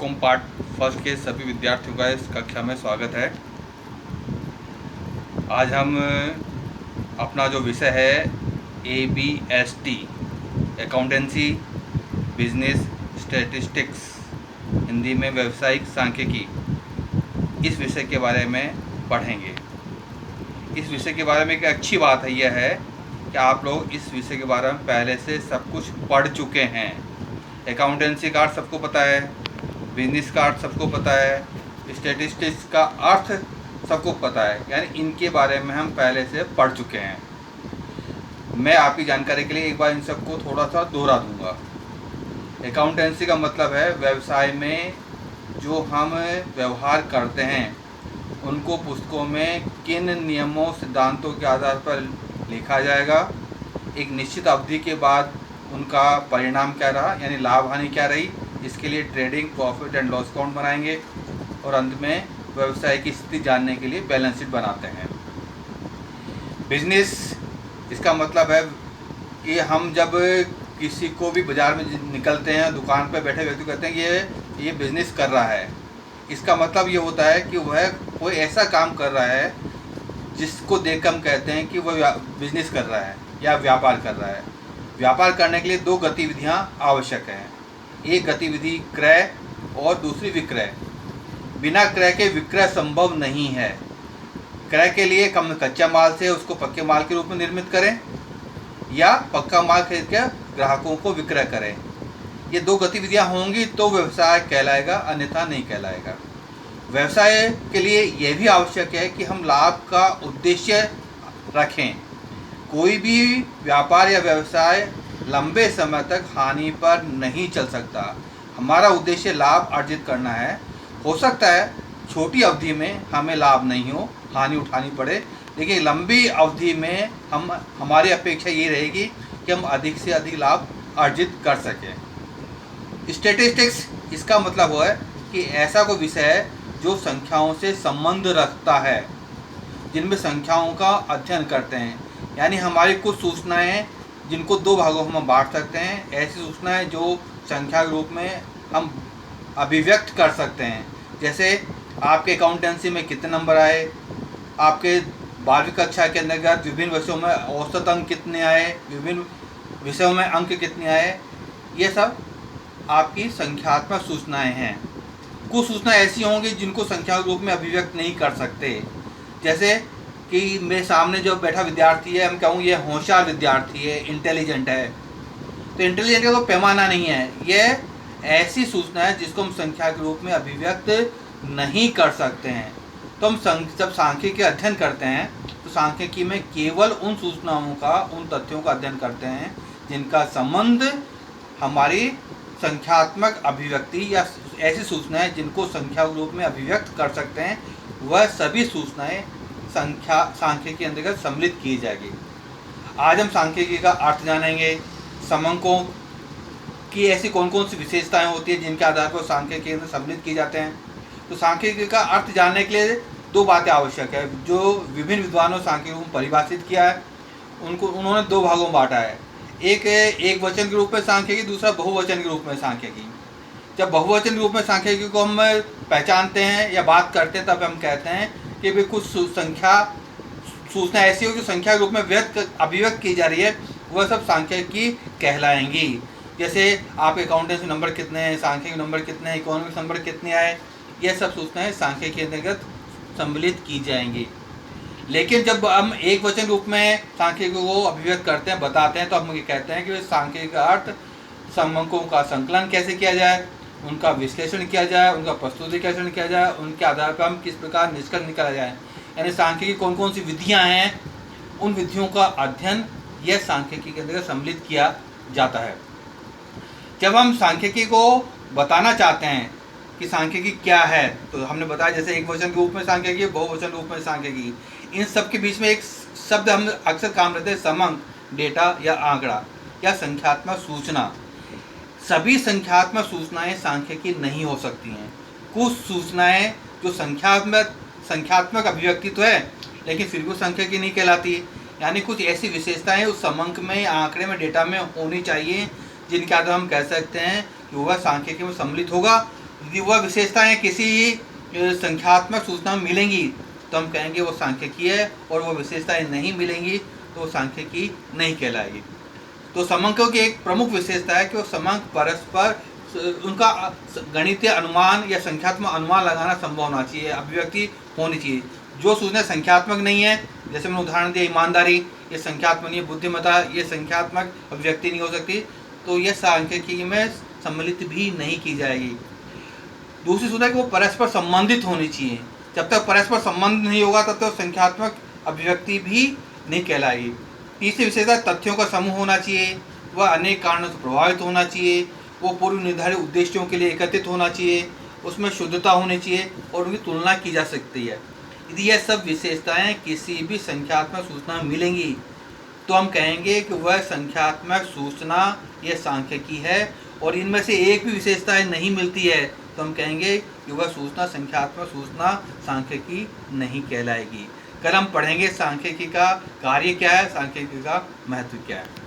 BCom part first के सभी विद्यार्थियों का इस कक्षा में स्वागत है। आज हम अपना जो विषय है ABST accountancy business statistics, Hindi में व्यावसायिक सांख्यिकी, इस विषय के बारे में पढ़ेंगे। इस विषय के बारे में एक अच्छी बात है यह है कि आप लोग इस विषय के बारे में पहले से सब कुछ पढ़ चुके हैं। अकाउंटेंसी का अर्थ सबको पता है, बिजनेस का अर्थ सबको पता है, स्टैटिस्टिक्स का अर्थ सबको पता है, यानी इनके बारे में हम पहले से पढ़ चुके हैं। मैं आपकी जानकारी के लिए एक बार इन सबको थोड़ा सा दोहरा दूंगा। अकाउंटेंसी का मतलब है व्यवसाय में जो हम व्यवहार करते हैं उनको पुस्तकों में किन नियमों सिद्धांतों के आधार पर लिखा जाएगा, एक निश्चित अवधि के बाद उनका परिणाम क्या रहा, यानी लाभ हानि क्या रही, इसके लिए trading profit and loss account बनाएंगे और अंत में व्यवसाय की स्थिति जानने के लिए बैलेंस शीट बनाते हैं। बिजनेस, इसका मतलब है कि हम जब किसी को भी बाज़ार में निकलते हैं, दुकान पर बैठे व्यक्ति कहते हैं ये बिज़नेस कर रहा है। इसका मतलब ये होता है कि वह कोई ऐसा काम कर रहा है जिसको देखकर हम कहते हैं कि वह बिजनेस कर रहा है या व्यापार कर रहा है। व्यापार करने के लिए दो गतिविधियां आवश्यक हैं, एक गतिविधि क्रय और दूसरी विक्रय। बिना क्रय के विक्रय संभव नहीं है। क्रय के लिए हम कच्चा माल से उसको पक्के माल के रूप में निर्मित करें या पक्का माल खरीद कर ग्राहकों को विक्रय करें। ये दो गतिविधियां होंगी तो व्यवसाय कहलाएगा, अन्यथा नहीं कहलाएगा। व्यवसाय के लिए यह भी आवश्यक है कि हम लाभ का उद्देश्य रखें। कोई भी व्यापार या व्यवसाय लंबे समय तक हानि पर नहीं चल सकता। हमारा उद्देश्य लाभ अर्जित करना है। हो सकता है छोटी अवधि में हमें लाभ नहीं हो, हानि उठानी पड़े, लेकिन लंबी अवधि में हमारी अपेक्षा ये रहेगी कि हम अधिक से अधिक लाभ अर्जित कर सकें। स्टैटिस्टिक्स, इसका मतलब वो है कि ऐसा कोई विषय है जो संख्याओं से संबंध रखता है, जिनमें संख्याओं का अध्ययन करते हैं। यानी हमारी कुछ सूचनाएं जिनको दो भागों में बांट सकते हैं, ऐसी सूचनाएं जो संख्या के रूप में हम अभिव्यक्त कर सकते हैं। जैसे आपके अकाउंटेंसी में कितने नंबर आए, आपके 12वीं कक्षा के अंतर्गत विभिन्न विषयों में औसत अंक कितने आए, विभिन्न विषयों में अंक कितने आए, ये सब आपकी संख्यात्मक सूचनाएं हैं। कुछ सूचनाएं ऐसी होंगी जिनको संख्या के रूप में अभिव्यक्त नहीं कर सकते। जैसे कि मेरे सामने जो बैठा विद्यार्थी है, हम कहूँ ये होशियार विद्यार्थी है, इंटेलिजेंट है, तो इंटेलिजेंट का तो पैमाना नहीं है। ये ऐसी सूचना है जिसको हम संख्या के रूप में अभिव्यक्त नहीं कर सकते हैं। तो हम जब सांख्यिकी का अध्ययन करते हैं तो सांख्यिकी में केवल उन सूचनाओं का, उन तथ्यों का अध्ययन करते हैं जिनका संबंध हमारी संख्यात्मक अभिव्यक्ति या ऐसी सूचनाएं जिनको संख्या के रूप में अभिव्यक्त कर सकते हैं, वह सभी सूचनाएं सांख्यिकी के अंतर्गत सम्मिलित की जाएगी। आज हम सांख्यिकी का अर्थ जानेंगे, समंकों की ऐसी कौन कौन सी विशेषताएं होती हैं जिनके आधार पर सांख्यिकी के अंदर सम्मिलित किए जाते हैं। तो सांख्यिकी का अर्थ जानने के लिए दो बातें आवश्यक है, जो विभिन्न विद्वानों सांख्यिकी को परिभाषित किया है। उन्होंने दो भागों में बांटा है, एक वचन के रूप में सांख्यिकी, दूसरा बहुवचन के रूप में सांख्यिकी। जब बहुवचन के रूप में सांख्यिकी को हम पहचानते हैं या बात करते हैं तब हम कहते हैं कि भाई कुछ सूचना ऐसी हो जो संख्या के रूप में अभिव्यक्त की जा रही है, वह सब सांख्यिकी कहलाएंगी। जैसे आपके अकाउंटेंसी नंबर कितने हैं, सांख्यिकी नंबर कितने हैं, इकोनॉमिक्स नंबर कितने आए, यह सब सूचनाएं सांख्यिकी के अंतर्गत सम्मिलित की जाएंगी। लेकिन जब हम एक वचन रूप में सांख्यिकी को अभिव्यक्त करते हैं, बताते हैं, तो हम ये कहते हैं कि सांख्यिकी का अर्थ समंकों का संकलन कैसे किया जाए, उनका विश्लेषण किया जाए, उनका प्रस्तुतिकरण किया जाए, उनके आधार पर हम किस प्रकार निष्कर्ष निकाला जाए। यानी सांख्यिकी कौन कौन सी विधियां हैं, उन विधियों का अध्ययन यह सांख्यिकी के अंतर्गत सम्मिलित किया जाता है। जब हम सांख्यिकी को बताना चाहते हैं कि सांख्यिकी क्या है, तो हमने बताया जैसे एक वचन के रूप में सांख्यिकी, बहुवचन रूप में सांख्यिकी, इन सब के बीच में एक शब्द हम अक्सर काम करते हैं, समंक, डेटा या आंकड़ा या संख्यात्मक सूचना। सभी संख्यात्मक सूचनाएं सांख्यिकी नहीं हो सकती हैं। कुछ सूचनाएं जो संख्यात्मक अभिव्यक्ति तो है लेकिन फिर भी सांख्यिकी नहीं कहलाती। यानी कुछ ऐसी विशेषताएं उस समंक में, आंकड़े में, डेटा में होनी चाहिए जिनके आधार हम कह सकते हैं कि वह सांख्यिकी में सम्मिलित होगा। यदि वह विशेषताएं किसी संख्यात्मक सूचना में मिलेंगी तो हम कहेंगे वो सांख्यिकी है, और वो विशेषताएं नहीं मिलेंगी तो वो सांख्यिकी नहीं कहलाएगी। तो समंकों की एक प्रमुख विशेषता है कि वो समंक परस्पर उनका गणितीय अनुमान या संख्यात्मक अनुमान लगाना संभव होना चाहिए, अभिव्यक्ति होनी चाहिए। जो सूचना संख्यात्मक नहीं है, जैसे मैंने उदाहरण दिया ईमानदारी, ये संख्यात्मक नहीं है, बुद्धिमत्ता ये संख्यात्मक अभिव्यक्ति नहीं हो सकती, तो यह सांख्यिकी में सम्मिलित भी नहीं की जाएगी। दूसरी सूचना कि वो परस्पर संबंधित होनी चाहिए। जब तक परस्पर संबंध नहीं होगा तब तक संख्यात्मक अभिव्यक्ति भी नहीं कहलाएगी। तीसरी विशेषता तथ्यों का समूह होना चाहिए, वह अनेक कारणों से प्रभावित होना चाहिए, वो पूर्व निर्धारित उद्देश्यों के लिए एकत्रित होना चाहिए, उसमें शुद्धता होनी चाहिए और उनकी तुलना की जा सकती है। यदि यह सब विशेषताएं किसी भी संख्यात्मक सूचना में मिलेंगी तो हम कहेंगे कि वह संख्यात्मक सूचना यह सांख्यिकी है, और इनमें से एक भी विशेषताएं नहीं मिलती है तो हम कहेंगे कि वह सूचना संख्यात्मक सूचना सांख्यिकी नहीं कहलाएगी। कल हम पढ़ेंगे सांख्यिकी का कार्य क्या है, सांख्यिकी का महत्व क्या है।